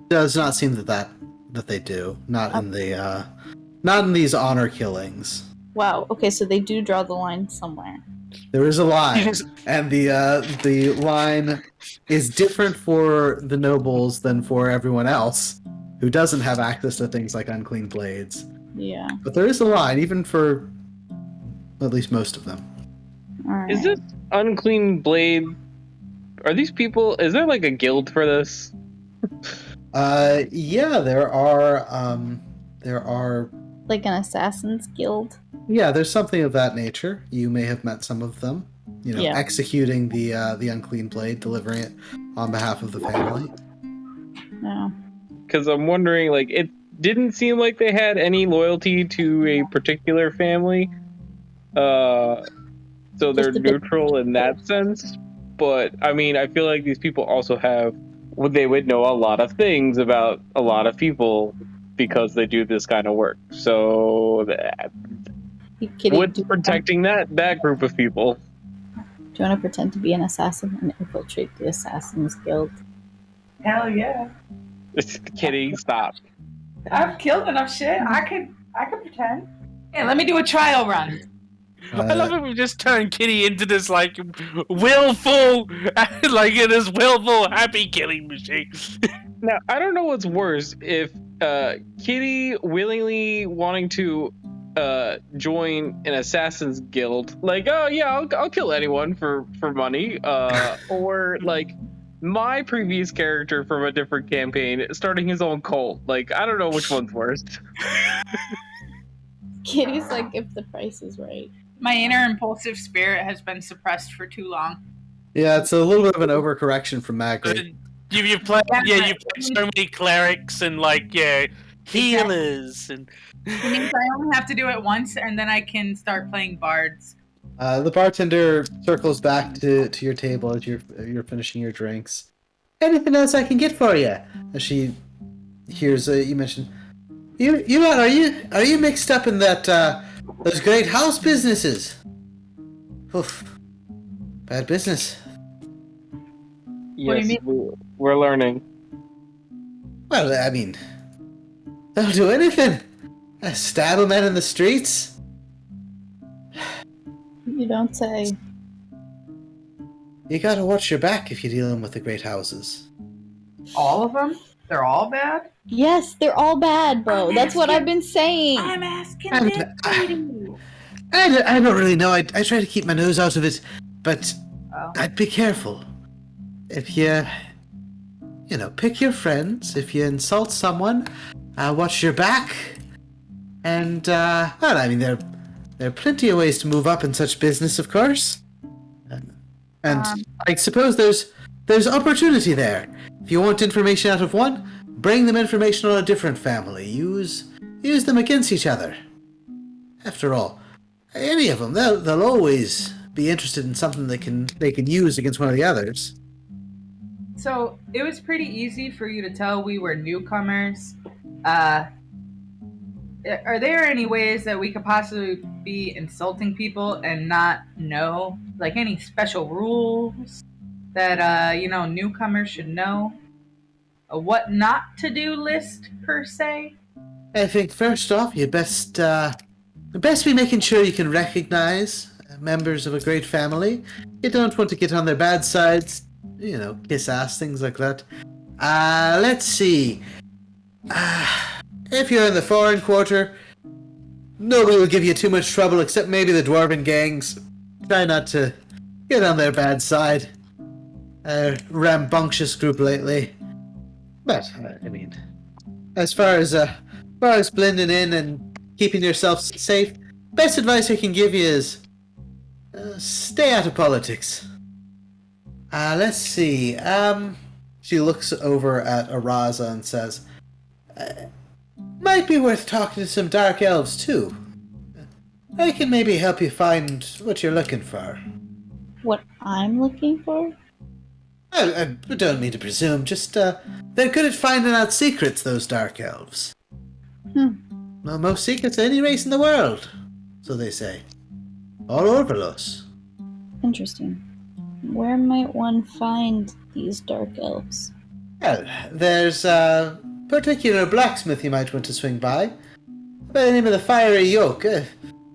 does not seem that they do. Not in these honor killings. Wow. Okay, so they do draw the line somewhere. There is a line, and the line is different for the nobles than for everyone else who doesn't have access to things like unclean blades. Yeah. But there is a line, even for at least most of them. Alright. Is this unclean blade? Are these people? Is there like a guild for this? Yeah, there are. Like an assassin's guild? Yeah, there's something of that nature. You may have met some of them. Yeah. Executing the unclean blade, delivering it on behalf of the family. No. Because I'm wondering, like, it didn't seem like they had any loyalty to a particular family. So they're neutral in that sense. But, I mean, I feel like these people also they would know a lot of things about a lot of people because they do this kind of work. So, what's protecting that group of people? Do you want to pretend to be an assassin and infiltrate the assassin's guild? Hell yeah. Kidding, stop. I've killed enough shit. I could pretend. Yeah, let me do a trial run. I love it. We just turned Kitty into this like willful, happy killing machine. Now, I don't know what's worse, if Kitty willingly wanting to join an assassin's guild, like, oh yeah, I'll kill anyone for money, or like my previous character from a different campaign starting his own cult. Like, I don't know which one's worst. Kitty's like, if the price is right. My inner impulsive spirit has been suppressed for too long. Yeah, it's a little bit of an overcorrection from MacLeod. You've played so many clerics and healers and. It means I only have to do it once, and then I can start playing bards. The bartender circles back to your table as you're finishing your drinks. Anything else I can get for you? As she hears you mention, are you mixed up in that those great house businesses? Oof, bad business. Yes, What do you mean? We're learning. Well, I mean, they'll do anything. Stab a man in the streets. You don't say. You gotta watch your back if you're dealing with the great houses. All of them? They're all bad? Yes, they're all bad, bro. That's what I've been saying. I'm asking I'm- this lady. I don't really know. I try to keep my nose out of it, but Oh. I'd be careful. If you pick your friends. If you insult someone, watch your back. And, well, I mean, there are plenty of ways to move up in such business, of course. And I suppose there's opportunity there. If you want information out of one, bring them information on a different family. Use them against each other. After all, any of them, they'll always be interested in something they can use against one of the others. So it was pretty easy for you to tell we were newcomers. Are there any ways that we could possibly be insulting people and not know? Like any special rules that, newcomers should know? A what not to do list, per se? I think first off, you'd best be making sure you can recognize members of a great family. You don't want to get on their bad sides, kiss ass, things like that. Let's see. If you're in the foreign quarter, nobody will give you too much trouble except maybe the dwarven gangs. Try not to get on their bad side. Rambunctious group lately. But, as far as blending in and keeping yourself safe, best advice I can give you is stay out of politics. Let's see. She looks over at Araza and says, might be worth talking to some dark elves too. I can maybe help you find what you're looking for. What I'm looking for? I don't mean to presume, just, they're good at finding out secrets, those dark elves. Well, most secrets of any race in the world, so they say. All Orvalos. Interesting. Where might one find these dark elves? Well, there's a particular blacksmith you might want to swing by the name of the Fiery Yoke.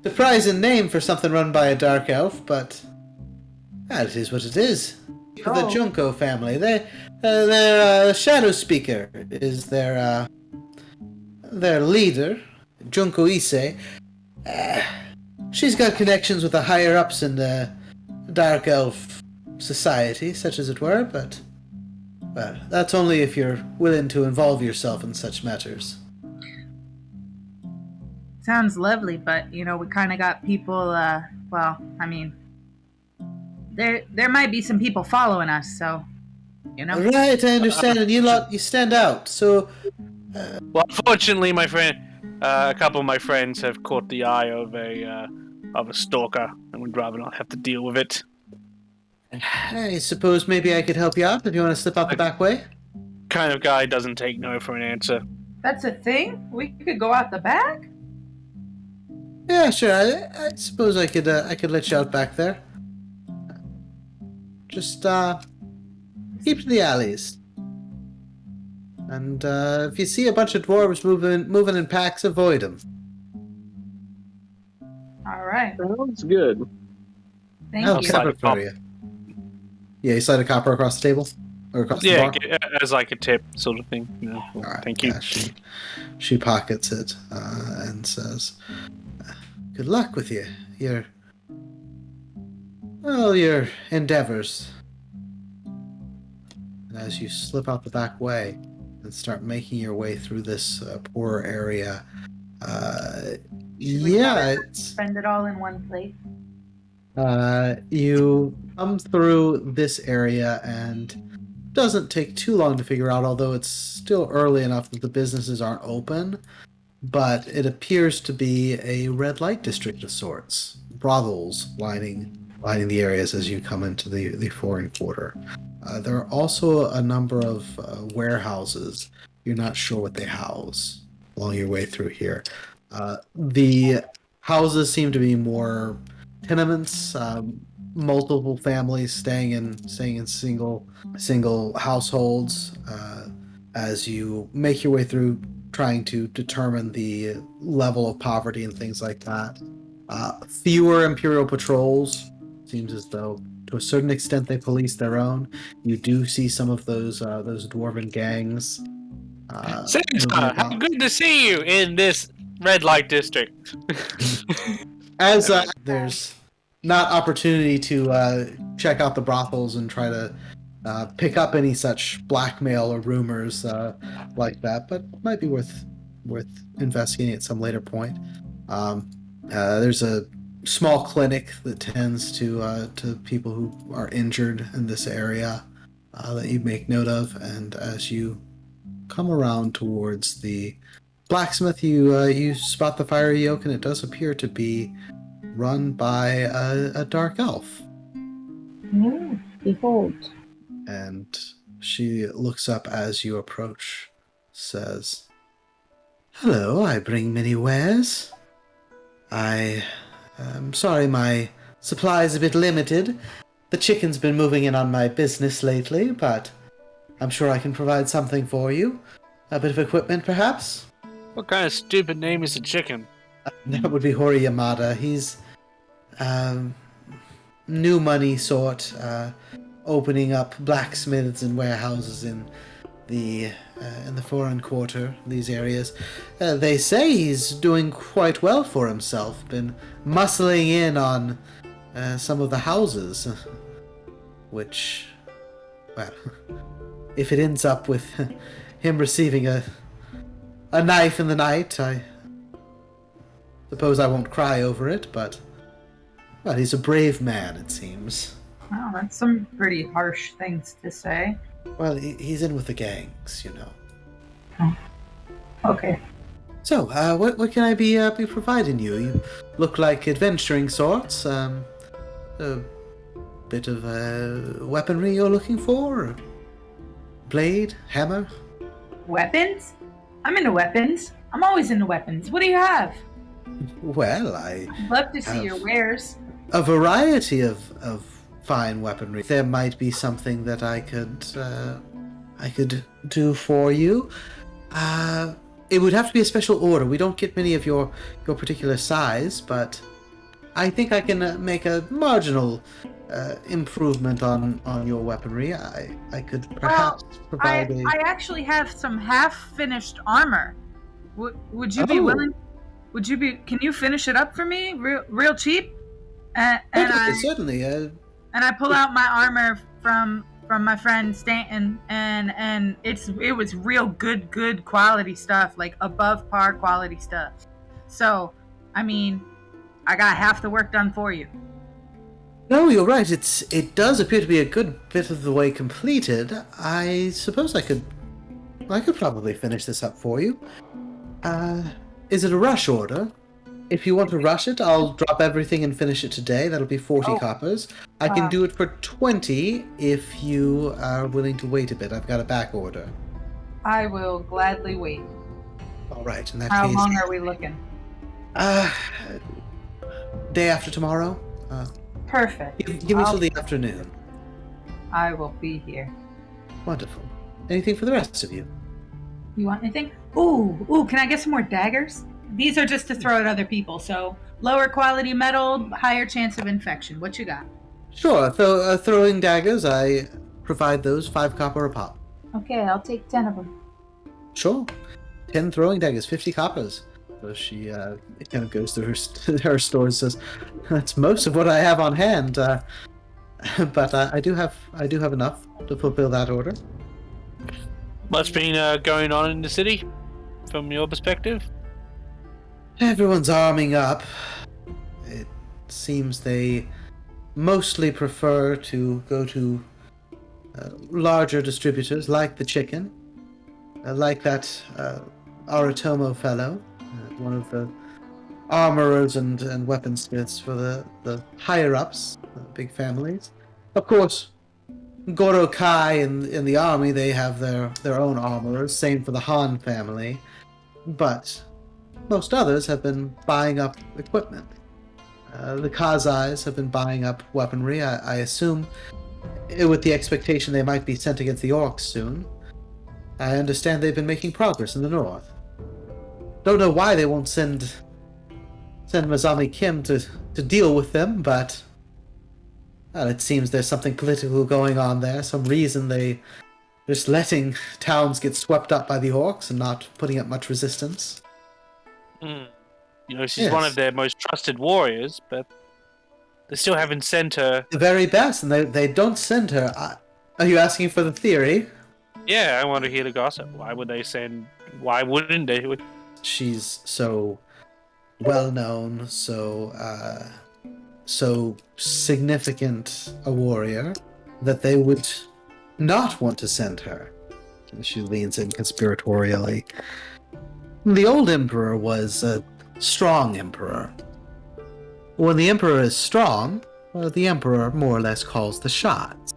Surprising name for something run by a dark elf, but it is what it is. For the Junko family, their Shadow Speaker is their leader, Junko Ise. She's got connections with the higher ups in the dark elf society, such as it were, but well, that's only if you're willing to involve yourself in such matters. Sounds lovely, but we kind of got people. There might be some people following us, so Right, I understand, and you stand out. So, well, unfortunately, my friend, a couple of my friends have caught the eye of a stalker, and would rather not have to deal with it. I suppose maybe I could help you out if you want to slip out the back way. Kind of guy doesn't take no for an answer. That's a thing. We could go out the back. Yeah, sure. I suppose I could let you out back there. Just keep to the alleys. And if you see a bunch of dwarves moving in packs, avoid them. All right. Sounds good. Thank I'll you. slap it for you. Yeah, you slide a copper across the table? Or across the bar? As like a tip sort of thing. All right, Thank you. yeah, she pockets it and says, good luck with your endeavors. And as you slip out the back way and start making your way through this poorer area, Spend it all in one place. you come through this area and doesn't take too long to figure out, although it's still early enough that the businesses aren't open, but it appears to be a red light district of sorts. Brothels lining the areas as you come into the foreign quarter. There are also a number of warehouses. You're not sure what they house along your way through here. The houses seem to be more tenements, multiple families staying in single households. As you make your way through, trying to determine the level of poverty and things like that. Fewer Imperial patrols. Seems as though, to a certain extent, they police their own. You do see some of those dwarven gangs. Santa, how good to see you in this red light district. As there's not opportunity to check out the brothels and try to pick up any such blackmail or rumors like that, but might be worth investigating at some later point. There's a small clinic that tends to people who are injured in this area. that you make note of, and as you come around towards the blacksmith, you spot the fiery yoke, and it does appear to be run by a dark elf. Behold. And she looks up as you approach, says, "Hello, I bring many wares. I am sorry my supply is a bit limited. The chicken's been moving in on my business lately, but I'm sure I can provide something for you. A bit of equipment, perhaps?" What kind of stupid name is a chicken? That would be Hori Yamada. He's new money sort, opening up blacksmiths and warehouses in the foreign quarter, these areas. They say he's doing quite well for himself. Been muscling in on some of the houses, which, well, if it ends up with him receiving a knife in the night, I suppose I won't cry over it, but, well, he's a brave man, it seems. Wow, that's some pretty harsh things to say. Well, he's in with the gangs, you know. Oh. Okay. So, what can I be providing you? You look like adventuring sorts. A bit of weaponry you're looking for? Blade? Hammer? Weapons? I'm into weapons. I'm always into weapons. What do you have? Well, I'd love to see your wares. a variety of fine weaponry. There might be something that I could do for you. It would have to be a special order. We don't get many of your particular size, but I think I can make a marginal improvement on your weaponry. I could perhaps provide I actually have some half-finished armor. Would you be willing? Would you be? Can you finish it up for me, real cheap? Certainly. And I pull out my armor from my friend Stanton, and it was real good quality stuff, like above par quality stuff. So, I mean, I got half the work done for you. No, you're right. It does appear to be a good bit of the way completed. I suppose I could probably finish this up for you. Is it a rush order? If you want to rush it, I'll drop everything and finish it today. That'll be 40 coppers. I can do it for 20 if you are willing to wait a bit. I've got a back order. I will gladly wait. All right, in that How case. long are we looking? Day after tomorrow. Perfect. Give me till the afternoon. I will be here. Wonderful. Anything for the rest of you? You want anything? Ooh, can I get some more daggers? These are just to throw at other people, so lower quality metal, higher chance of infection. What you got? Sure. Throwing daggers, I provide those 5 copper a pop. Okay, I'll take 10 of them. Sure. 10 throwing daggers, 50 coppers. So she kind of goes through her store and says, "That's most of what I have on hand, but I do have enough to fulfill that order." What's been going on in the city, from your perspective? Everyone's arming up. It seems they mostly prefer to go to larger distributors like the chicken, like that Aratomo fellow, one of the armorers and weaponsmiths for the higher-ups, big families. Of course, Goro Kai in the army, they have their own armorers, same for the Han family, but most others have been buying up equipment. The Kazais have been buying up weaponry, I assume, with the expectation they might be sent against the Orcs soon. I understand they've been making progress in the north. Don't know why they won't send Mazami Kim to deal with them, but well, it seems there's something political going on there. Some reason they're just letting towns get swept up by the Orcs and not putting up much resistance. You know, she's one of their most trusted warriors, but they still haven't sent her. The very best, and they don't send her. Are you asking for the theory? Yeah, I want to hear the gossip. Why wouldn't they? She's so well known, so significant a warrior that they would not want to send her. She leans in conspiratorially. The old emperor was a strong emperor. When the emperor is strong, well, the emperor more or less calls the shots.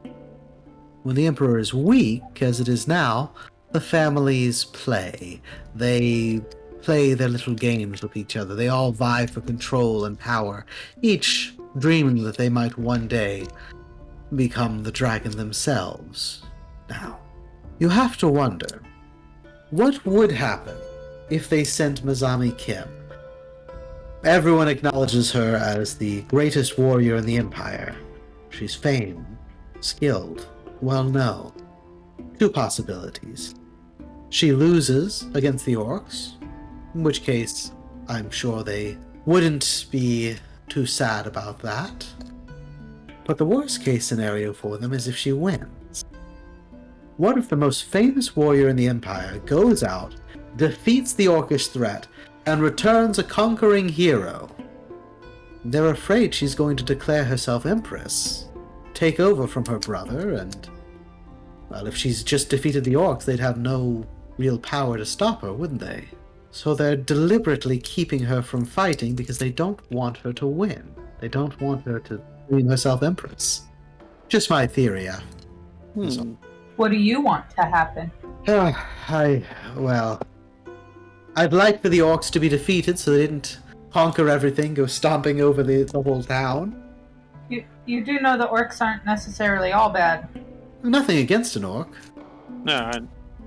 When the emperor is weak, as it is now, the families play. They play their little games with each other. They all vie for control and power, each dreaming that they might one day become the dragon themselves. Now, you have to wonder, what would happen if they sent Mazami Kim? Everyone acknowledges her as the greatest warrior in the Empire. She's famed, skilled, well-known. Two possibilities. She loses against the orcs, in which case I'm sure they wouldn't be too sad about that. But the worst case scenario for them is if she wins. What if the most famous warrior in the Empire goes out, defeats the orcish threat, and returns a conquering hero? They're afraid she's going to declare herself empress, take over from her brother, and, well, if she's just defeated the orcs, they'd have no real power to stop her, wouldn't they? So they're deliberately keeping her from fighting because they don't want her to win. They don't want her to name herself empress. Just my theory, yeah. So, What do you want to happen? I'd like for the orcs to be defeated so they didn't conquer everything, go stomping over the whole town. You do know the orcs aren't necessarily all bad. Nothing against an orc. No,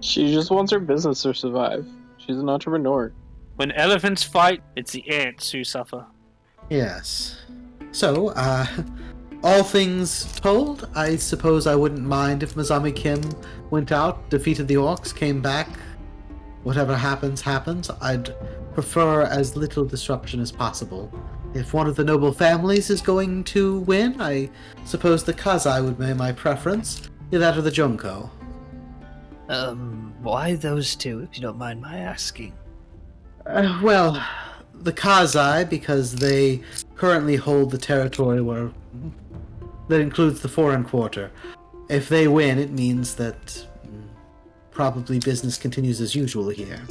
She just wants her business to survive. She's an entrepreneur. when elephants fight, it's the ants who suffer. Yes. So, all things told, I suppose I wouldn't mind if Mazami Kim went out, defeated the orcs, came back. Whatever happens, happens. I'd prefer as little disruption as possible. If one of the noble families is going to win, I suppose the Kazai would be my preference, either that or the Junko. Why those two, if you don't mind my asking? Well, the Kazai, because they currently hold the territory that includes the foreign quarter. If they win, it means that probably business continues as usual here.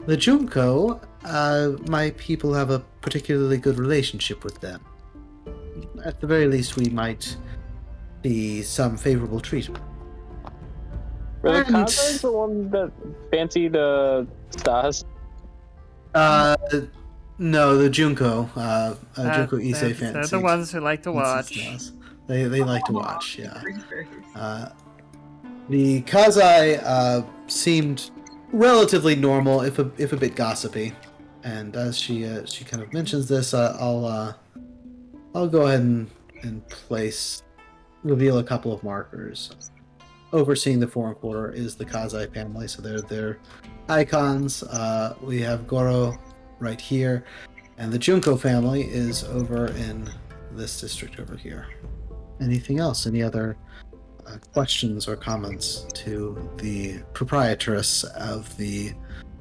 The Junko, my people have a particularly good relationship with them. At the very least, we might see some favorable treatment. Were the And- Kazais the one that fancied Stas? No, the Junko. Junko Issei They're fans. the ones who like to watch. They like to watch, yeah. The Kazai seemed relatively normal, if a bit gossipy, and as she kind of mentions this, I'll go ahead and reveal a couple of markers. Overseeing the foreign quarter is the Kazai family, so they're icons. We have Goro right here, and the Junko family is over in this district over here. Anything else? Any other questions or comments to the proprietress of the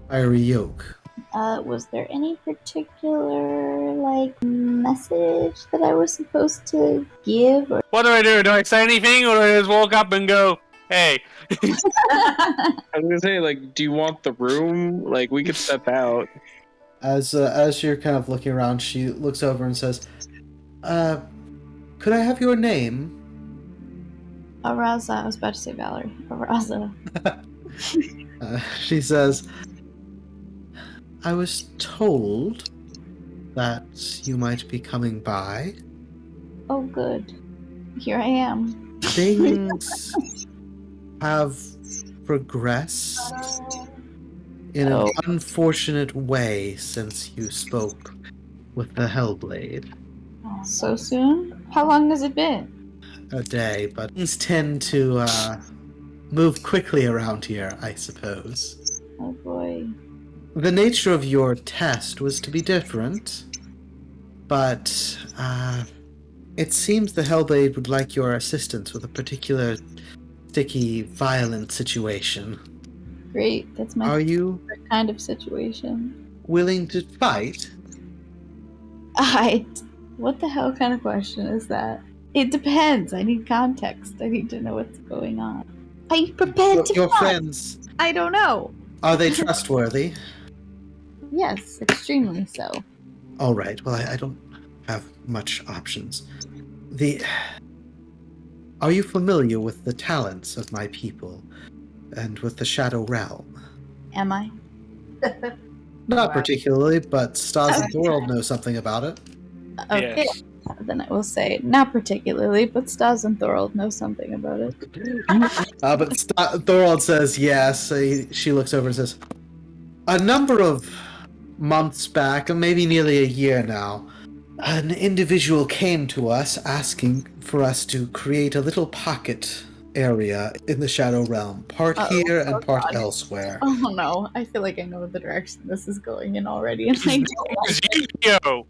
Fiery Yoke? Was there any particular, message that I was supposed to give? Or... What do I do? Do I say anything, or do I just walk up and go, hey? I was gonna say, do you want the room? We could step out. As you're kind of looking around, she looks over and says, could I have your name? Araza. I was about to say Valerie. Araza. She says, I was told that you might be coming by. Oh, good. Here I am. Things have progressed in an unfortunate way since you spoke with the Hellblade. So soon? How long has it been? A day, but things tend to move quickly around here, I suppose. Oh boy. The nature of your test was to be different, but it seems the Hellblade would like your assistance with a particular sticky, violent situation. Great. That's my Are you favorite kind of situation. willing to fight? What the hell kind of question is that? It depends. I need context. I need to know what's going on. Are you prepared to Your fight? friends, I don't know. are they trustworthy? Yes, extremely so. All right. Well, I don't have much options. Are you familiar with the talents of my people and with the Shadow Realm? Am I? Not Wow. particularly, but Stas and Thorold know something about it. Okay. Yes. Then I will say, not particularly, but Stas and Thorold know something about it. But Thorold says yes. She looks over and says, a number of months back, maybe nearly a year now, an individual came to us asking for us to create a little pocket area in the Shadow Realm, part here and part elsewhere. Oh no, I feel like I know the direction this is going in already, and I don't like it. Yu-Gi-Oh!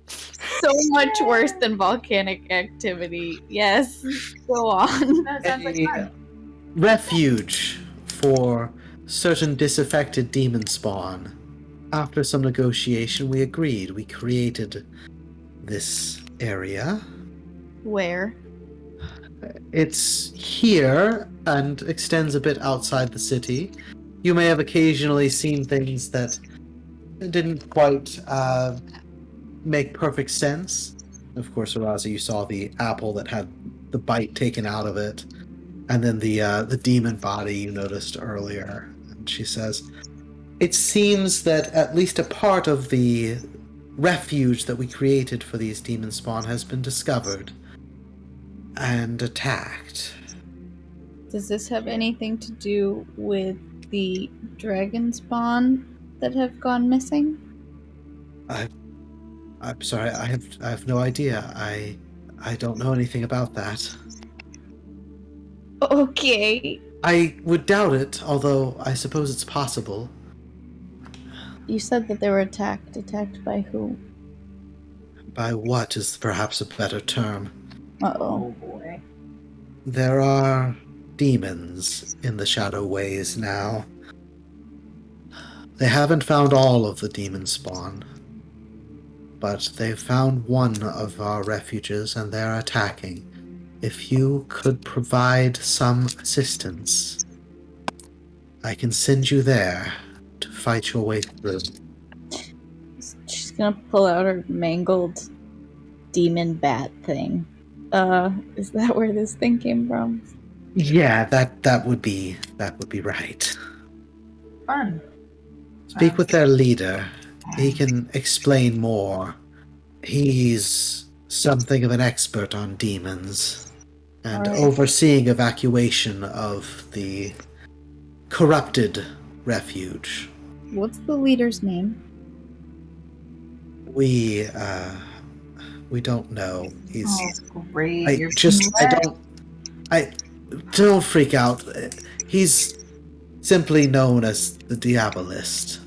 So much worse than volcanic activity. Yes, go on. That sounds like A fun. refuge for certain disaffected demon spawn. After some negotiation, we agreed. We created this area. Where? It's here and extends a bit outside the city. You may have occasionally seen things that didn't quite make perfect sense. Of course, Araza, you saw the apple that had the bite taken out of it, and then the demon body you noticed earlier. And she says, it seems that at least a part of the refuge that we created for these demon spawn has been discovered and attacked. Does this have anything to do with the dragon spawn that have gone missing? I'm sorry, I have no idea. I don't know anything about that. Okay. I would doubt it, although I suppose it's possible. You said that they were attacked. Attacked by who? By what is perhaps a better term. Uh-oh. Oh boy. There are demons in the Shadow Ways now. They haven't found all of the demon spawn, but they've found one of our refuges and they're attacking. If you could provide some assistance, I can send you there to fight your way through. She's gonna pull out her mangled demon bat thing. Is that where this thing came from? Yeah, that would be right. Fun. Speak with their leader. He can explain more. He's something of an expert on demons and Alright. overseeing evacuation of the corrupted refuge. What's the leader's name? We don't know. He's Oh, great. I don't freak out. He's simply known as the Diabolist.